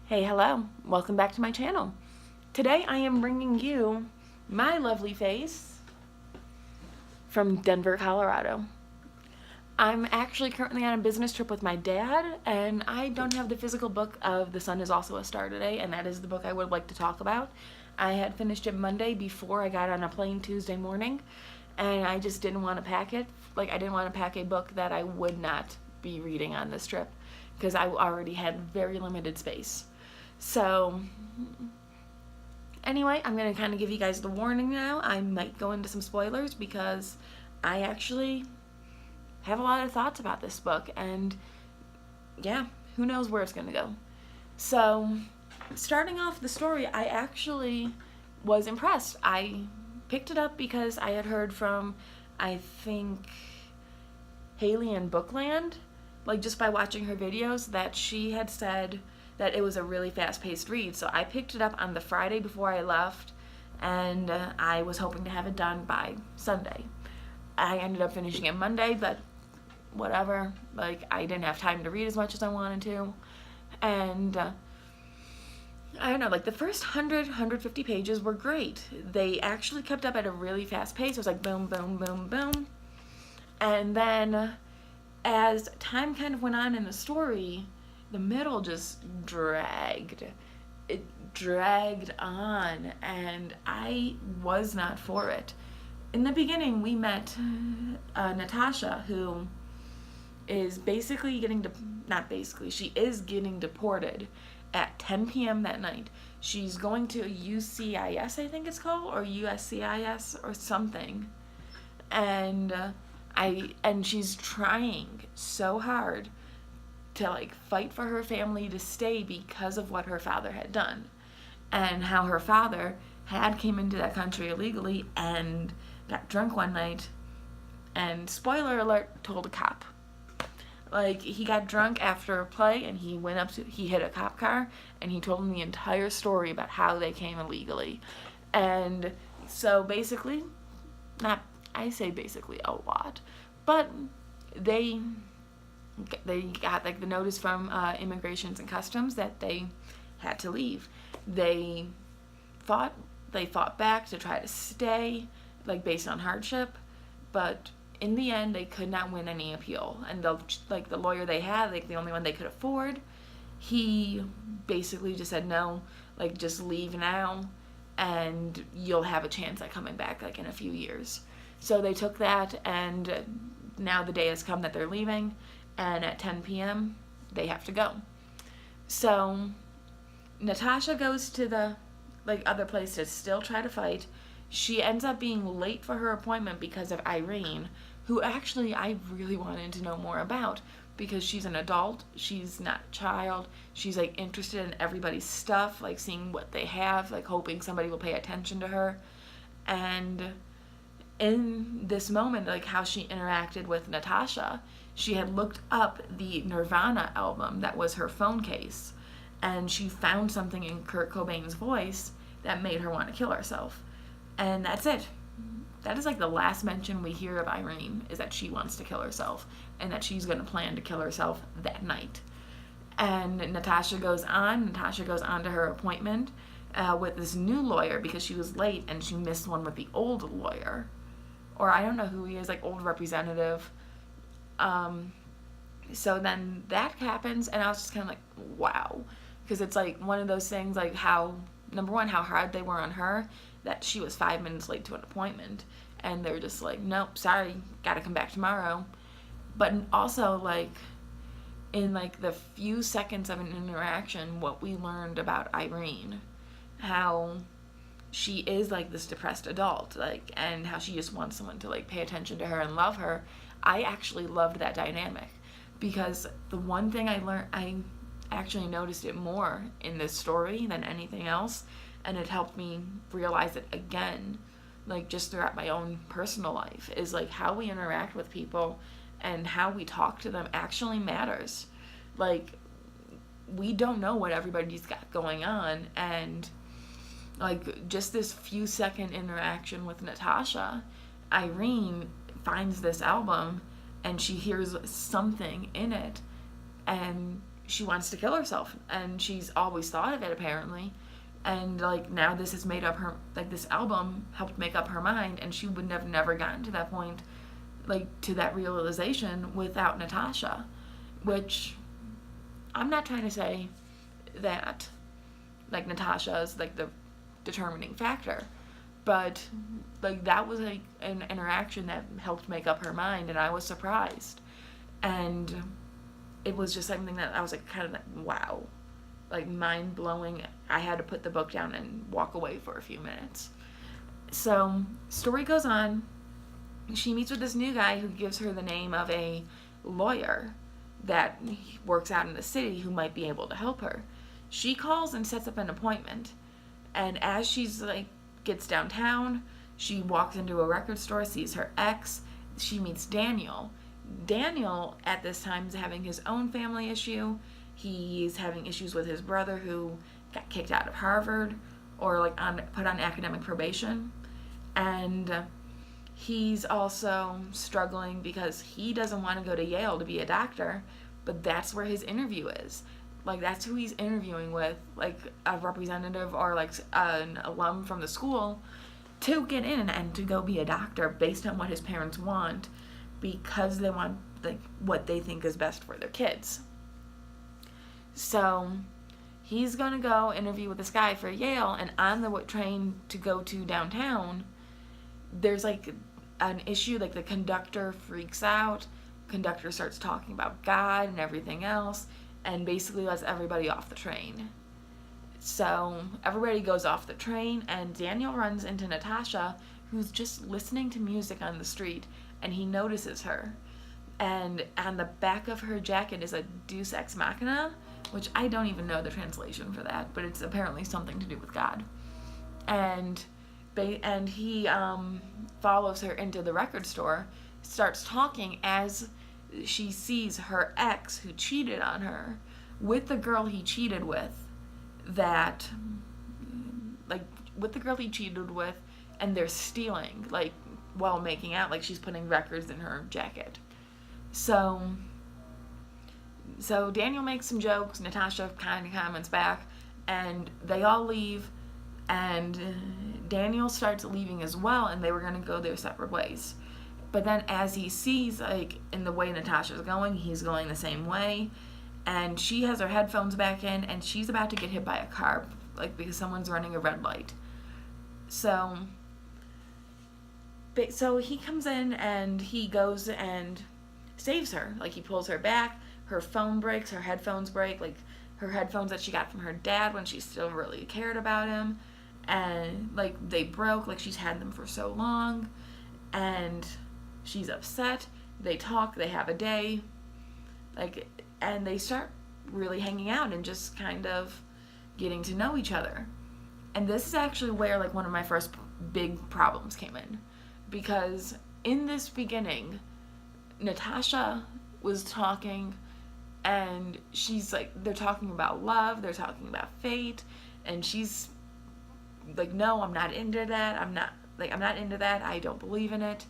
Hey, hello. Welcome back to my channel. Today I am bringing you my lovely face from Denver, Colorado. I'm actually currently on a business trip with my dad, and I don't have the physical book of The Sun Is Also a Star today, and that is the book I would like to talk about. I had finished it Monday before I got on a plane Tuesday morning, and I just didn't want to pack it. I didn't want to pack a book that I would not be reading on this trip because I already had very limited space. So anyway, I'm going to kind of give you guys the warning now. I might go into some spoilers because I actually have a lot of thoughts about this book, and yeah, who knows where it's going to go. So starting off the story, I actually was impressed. I picked it up because I had heard from, I think, Haley in Bookland, just by watching her videos, that she had said that it was a really fast-paced read. So I picked it up on the Friday before I left, and I was hoping to have it done by Sunday. I ended up finishing it Monday, but whatever. I didn't have time to read as much as I wanted to. And I don't know, the first 150 pages were great. They actually kept up at a really fast pace. It was boom, boom, boom, boom. And then as time kind of went on in the story, the middle just dragged. It dragged on, and I was not for it. In the beginning, we met Natasha, who is basically she is getting deported at 10 p.m. that night. She's going to UCIS, I think it's called, or USCIS or something. And she's trying so hard to fight for her family to stay because of what her father had done, and how her father had came into that country illegally and got drunk one night and, spoiler alert, told a cop. He got drunk after a play, and he hit a cop car, and he told him the entire story about how they came illegally. And so basically, I say basically a lot, but they got the notice from Immigrations and Customs that they had to leave. They fought back to try to stay, based on hardship, but in the end they could not win any appeal. And the lawyer they had, the only one they could afford, he basically just said no, just leave now and you'll have a chance at coming back in a few years. So they took that, and now the day has come that they're leaving, and at 10 p.m. they have to go. So Natasha goes to the other place to still try to fight. She ends up being late for her appointment because of Irene, who actually I really wanted to know more about, because she's an adult, she's not a child, she's interested in everybody's stuff, seeing what they have, hoping somebody will pay attention to her. And in this moment, how she interacted with Natasha, she had looked up the Nirvana album that was her phone case, and she found something in Kurt Cobain's voice that made her want to kill herself. And that's it. That is the last mention we hear of Irene, is that she wants to kill herself, and that she's going to plan to kill herself that night. And Natasha goes on to her appointment with this new lawyer, because she was late and she missed one with the old lawyer. Or I don't know who he is, old representative. So then that happens, and I was just kind of wow. Because it's one of those things, how, number one, how hard they were on her, that she was 5 minutes late to an appointment. And they're just nope, sorry, gotta come back tomorrow. But also, in the few seconds of an interaction, what we learned about Irene, how she is this depressed adult, and how she just wants someone to pay attention to her and love her. I actually loved that dynamic, because the one thing I actually noticed it more in this story than anything else, and it helped me realize it again, just throughout my own personal life, is how we interact with people and how we talk to them actually matters. We don't know what everybody's got going on, and just this few second interaction with Natasha, Irene finds this album and she hears something in it, and she wants to kill herself, and she's always thought of it apparently. And like now this has made up her, like this album helped make up her mind, and she would have never gotten to that point, like to that realization without Natasha. Which I'm not trying to say that like Natasha is like the determining factor, but like that was like an interaction that helped make up her mind, and I was surprised. And it was just something that I was like kind of like, wow, like mind blowing. I had to put the book down and walk away for a few minutes. So story goes on. She meets with this new guy who gives her the name of a lawyer that works out in the city who might be able to help her. She calls and sets up an appointment, and as she's like gets downtown, she walks into a record store, sees her ex. She meets Daniel. Daniel at this time is having his own family issue. He's having issues with his brother who got kicked out of Harvard, or like put on academic probation. And he's also struggling because he doesn't want to go to Yale to be a doctor, but that's where his interview is. Like that's who he's interviewing with, like a representative or like an alum from the school, to get in and to go be a doctor based on what his parents want, because they want like what they think is best for their kids. So he's gonna go interview with this guy for Yale, and on the train to go to downtown, there's like an issue, like the conductor freaks out. Conductor starts talking about God and everything else, and basically lets everybody off the train. So everybody goes off the train, and Daniel runs into Natasha, who's just listening to music on the street, and he notices her. And on the back of her jacket is a Deus Ex Machina, which I don't even know the translation for that, but it's apparently something to do with God. And he follows her into the record store, starts talking as she sees her ex who cheated on her with the girl he cheated with, and they're stealing, like, while making out, like she's putting records in her jacket. So Daniel makes some jokes, Natasha kind of comments back, and they all leave, and Daniel starts leaving as well, and they were going to go their separate ways. But then as he sees, like, in the way Natasha's going, he's going the same way, and she has her headphones back in, and she's about to get hit by a car, like, because someone's running a red light. So he comes in, and he goes and saves her. Like, he pulls her back, her phone breaks, her headphones break, like, her headphones that she got from her dad when she still really cared about him, and, like, they broke, like, she's had them for so long, and she's upset. They talk, they have a day, like, and they start really hanging out and just kind of getting to know each other. And this is actually where, like, one of my first big problems came in, because in this beginning, Natasha was talking, and she's like, they're talking about love, they're talking about fate, and she's like, no, I'm not into that, I'm not into that, I don't believe in it.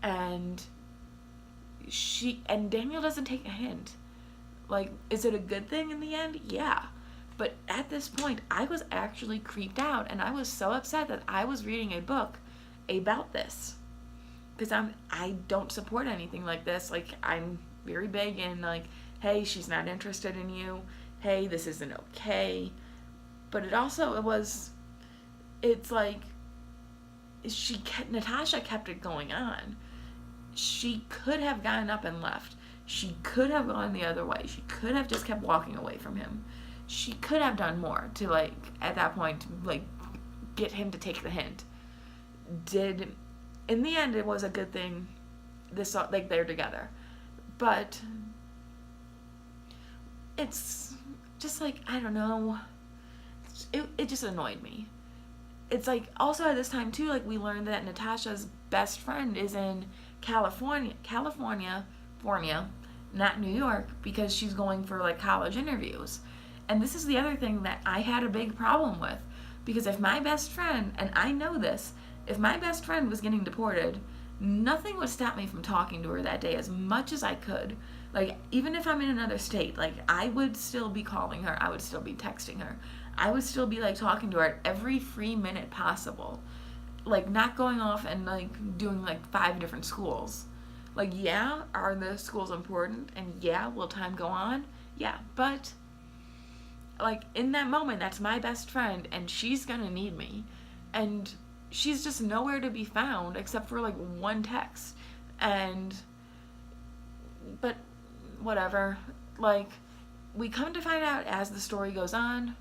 And Daniel doesn't take a hint. Like, is it a good thing in the end? Yeah. But at this point, I was actually creeped out, and I was so upset that I was reading a book about this. Because I don't support anything like this. Like, I'm very big in, like, hey, she's not interested in you. Hey, this isn't okay. But it's like, Natasha kept it going on. She could have gotten up and left. She could have gone the other way. She could have just kept walking away from him. She could have done more to, like, at that point, like, get him to take the hint. In the end, it was a good thing, like, they're together. But it's just, like, I don't know. It just annoyed me. It's, like, also at this time, too, like, we learned that Natasha's best friend is in California, not New York, because she's going for, like, college interviews. And this is the other thing that I had a big problem with, because if my best friend, and I know this, if my best friend was getting deported, nothing would stop me from talking to her that day as much as I could. Like, even if I'm in another state, like, I would still be calling her. I would still be texting her. I would still be, like, talking to her at every free minute possible. Like, not going off and, like, doing, like, 5 different schools. Like, yeah, are the schools important? And yeah, will time go on? Yeah, but, like, in that moment, that's my best friend, and she's gonna need me. And she's just nowhere to be found except for, like, one text. But whatever. Like, we come to find out as the story goes on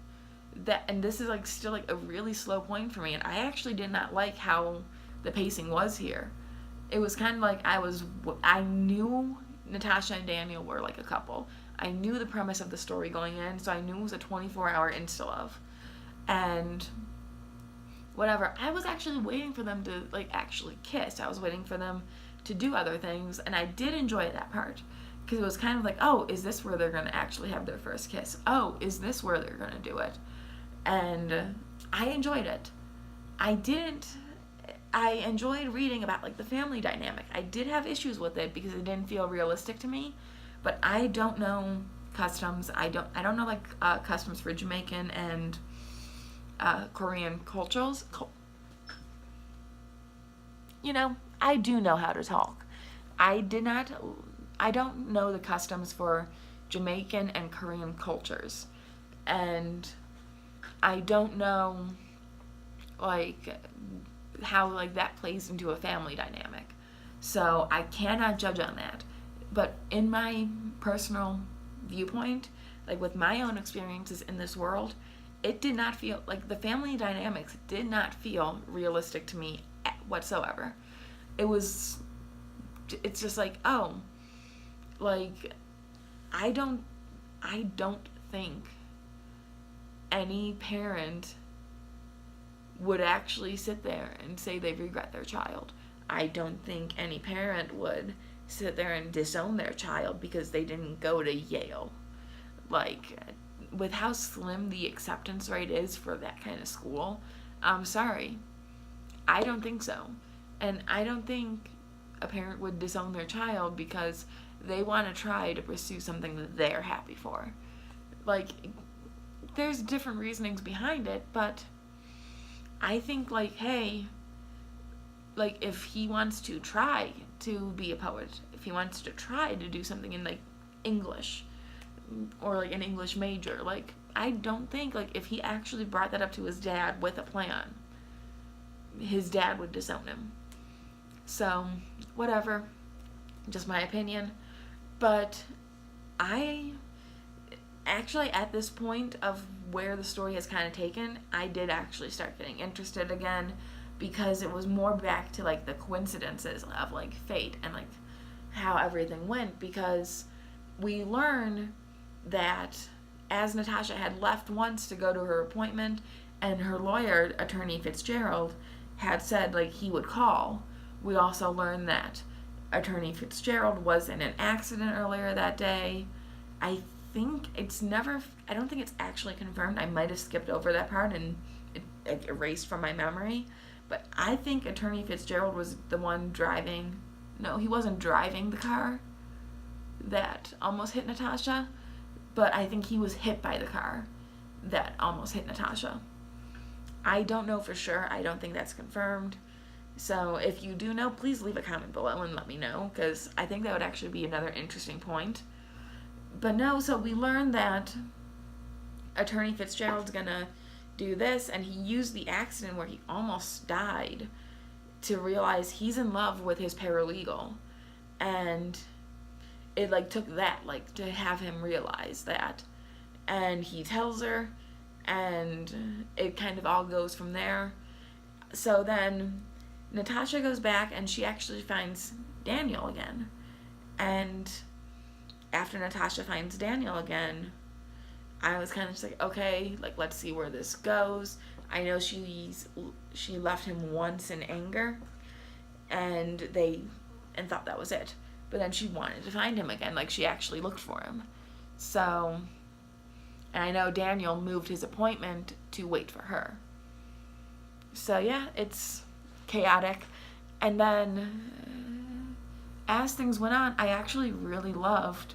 and this is, like, still, like, a really slow point for me, and I actually did not like how the pacing was here. It was kind of like I knew Natasha and Daniel were, like, a couple. I knew the premise of the story going in, so I knew it was a 24-hour insta-love. And whatever, I was actually waiting for them to, like, actually kiss. I was waiting for them to do other things, and I did enjoy that part. Because it was kind of like, oh, is this where they're going to actually have their first kiss? Oh, is this where they're going to do it? And I enjoyed it. I enjoyed reading about, like, the family dynamic. I did have issues with it because it didn't feel realistic to me, but I don't know customs. I don't know, like, customs for Jamaican and Korean cultures. I do know how to talk. I don't know the customs for Jamaican and Korean cultures. And I don't know, like, how, like, that plays into a family dynamic. So I cannot judge on that. But in my personal viewpoint, like, with my own experiences in this world, it did not feel, like, the family dynamics did not feel realistic to me whatsoever. It's just like, oh, like, I don't think any parent would actually sit there and say they regret their child. I don't think any parent would sit there and disown their child because they didn't go to Yale. Like, with how slim the acceptance rate is for that kind of school, I'm sorry. I don't think so. And I don't think a parent would disown their child because they want to try to pursue something that they're happy for. Like, there's different reasonings behind it, but I think, like, hey, like, if he wants to try to be a poet, if he wants to try to do something in, like, English, or, like, an English major, like, I don't think, like, if he actually brought that up to his dad with a plan, his dad would disown him. So, whatever. Just my opinion. But I actually, at this point of where the story has kind of taken, I did actually start getting interested again because it was more back to, like, the coincidences of, like, fate and, like, how everything went, because we learn that as Natasha had left once to go to her appointment and her lawyer, Attorney Fitzgerald, had said, like, he would call, we also learned that Attorney Fitzgerald was in an accident earlier that day. I don't think it's actually confirmed. I might have skipped over that part and it erased from my memory. But I think Attorney Fitzgerald was the one driving. No, he wasn't driving the car that almost hit Natasha. But I think he was hit by the car that almost hit Natasha. I don't know for sure. I don't think that's confirmed. So if you do know, please leave a comment below and let me know, because I think that would actually be another interesting point. But no, so we learned that Attorney Fitzgerald's gonna do this, and he used the accident where he almost died to realize he's in love with his paralegal. And it, like, took that, like, to have him realize that. And he tells her, and it kind of all goes from there. So then Natasha goes back and she actually finds Daniel again. And after Natasha finds Daniel again, I was kind of just like, okay, like, let's see where this goes. I know she left him once in anger and thought that was it. But then she wanted to find him again, like, she actually looked for him. So, and I know Daniel moved his appointment to wait for her. So yeah, it's chaotic. And then as things went on, I actually really loved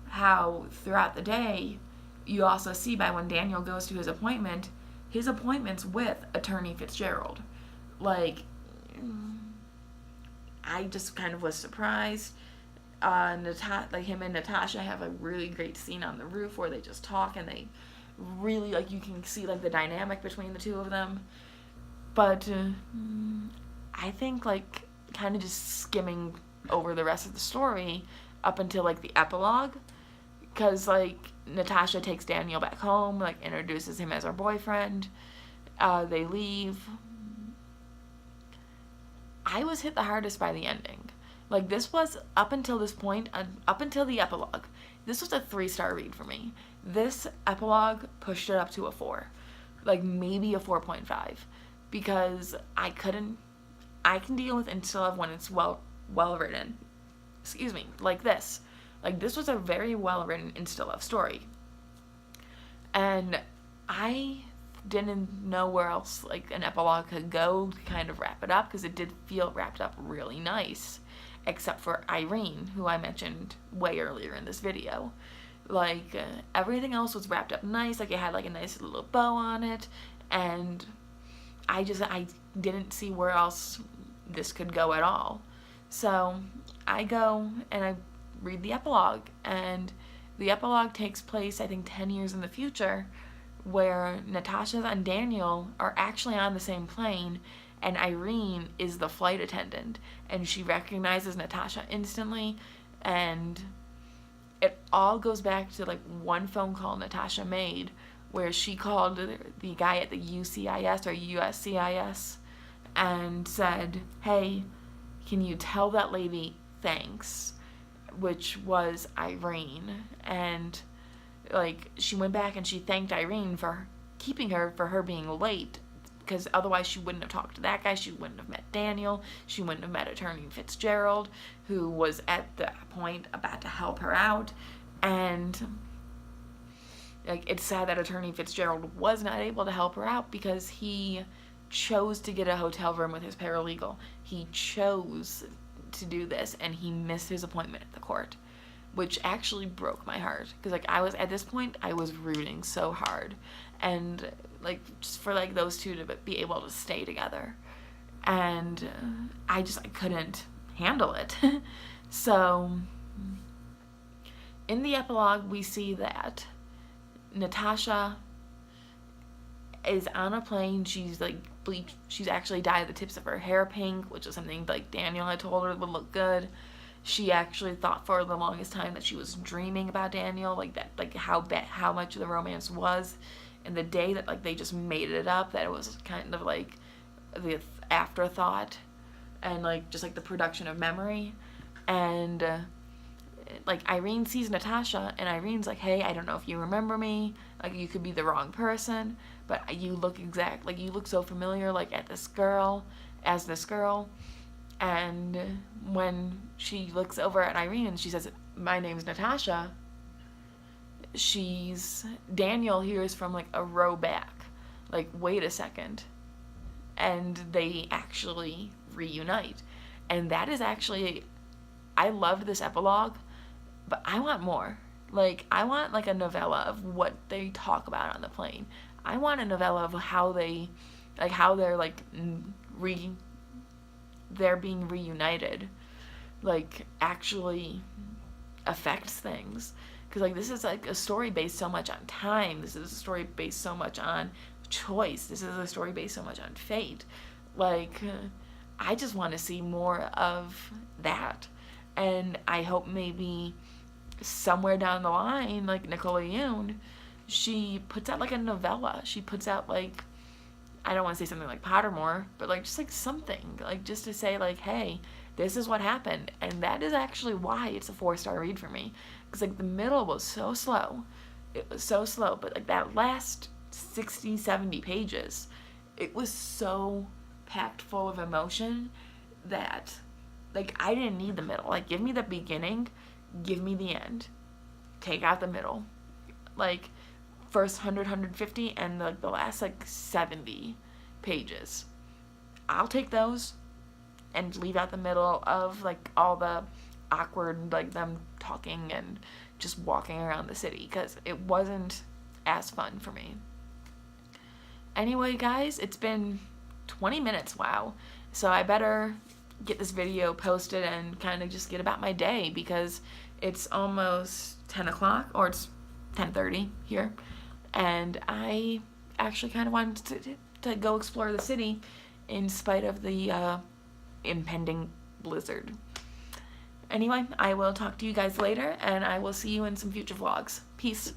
how throughout the day, you also see by when Daniel goes to his appointment's with Attorney Fitzgerald. Like, I just kind of was surprised. Like him and Natasha have a really great scene on the roof where they just talk and they really, like, you can see like the dynamic between the two of them. But I think, like, kind of just skimming over the rest of the story up until like the epilogue, because like Natasha takes Daniel back home, like introduces him as her boyfriend. They leave. I was hit the hardest by the ending. Like, this was, up until this point, up until the epilogue, this was a 3-star read for me. This epilogue pushed it up to a 4. Like, maybe a 4.5. Because I can deal with Insta Love when it's well written. Excuse me, like this. Like, this was a very well written Insta Love story. And I didn't know where else, like, an epilogue could go to kind of wrap it up, because it did feel wrapped up really nice. Except for Irene, who I mentioned way earlier in this video. Like, everything else was wrapped up nice. Like, it had like a nice little bow on it. And I didn't see where else this could go at all. So I go and I read the epilogue. And the epilogue takes place, I think, 10 years in the future, where Natasha and Daniel are actually on the same plane. And Irene is the flight attendant, and she recognizes Natasha instantly, and it all goes back to like one phone call Natasha made where she called the guy at the UCIS or USCIS and said, "Hey, can you tell that lady thanks?" Which was Irene. And like, she went back and she thanked Irene for keeping her, for her being late, because otherwise she wouldn't have talked to that guy, she wouldn't have met Daniel, she wouldn't have met Attorney Fitzgerald, who was at that point about to help her out. And like, it's sad that Attorney Fitzgerald was not able to help her out because he chose to get a hotel room with his paralegal. He chose to do this, and he missed his appointment at the court, which actually broke my heart, because like, I was at this point, I was rooting so hard, and like, just for like those two to be able to stay together, and I couldn't handle it. So in the epilogue, we see that Natasha is on a plane. She's like bleached. She's actually dyed the tips of her hair pink, which is something like Daniel had told her would look good. She actually thought for the longest time that she was dreaming about Daniel, like that, like how much the romance was. And the day that like they just made it up, that it was kind of like the afterthought, and like just like the production of memory. And like, Irene sees Natasha, and Irene's like, "Hey, I don't know if you remember me. Like, you could be the wrong person, but you look you look so familiar, like, as this girl." And when she looks over at Irene and she says, "My name's Natasha," Daniel hears from like a row back, like, "Wait a second," and they actually reunite. And that is actually, I loved this epilogue, but I want more. Like, I want like a novella of what they talk about on the plane. I want a novella of how they're being reunited, like, actually affects things. Because like, this is like a story based so much on time. This is a story based so much on choice. This is a story based so much on fate. Like, I just want to see more of that. And I hope maybe somewhere down the line, like Nicola Yoon, she puts out like a novella. She puts out like, I don't want to say something like Pottermore, but like, just like something, like, just to say like, hey, this is what happened. And that is actually why it's a 4-star read for me. Because like, the middle was so slow. It was so slow. But like, that last 60, 70 pages, it was so packed full of emotion that like, I didn't need the middle. Like, give me the beginning, give me the end. Take out the middle. Like, first 100, 150, and like the last like 70 pages. I'll take those and leave out the middle of like all the awkward, like them talking and just walking around the city because it wasn't as fun for me. Anyway, guys, it's been 20 minutes, wow. So I better get this video posted and kind of just get about my day because it's almost 10 o'clock, or it's 10:30 here, and I actually kind of wanted to go explore the city in spite of the impending blizzard. Anyway, I will talk to you guys later, and I will see you in some future vlogs. Peace.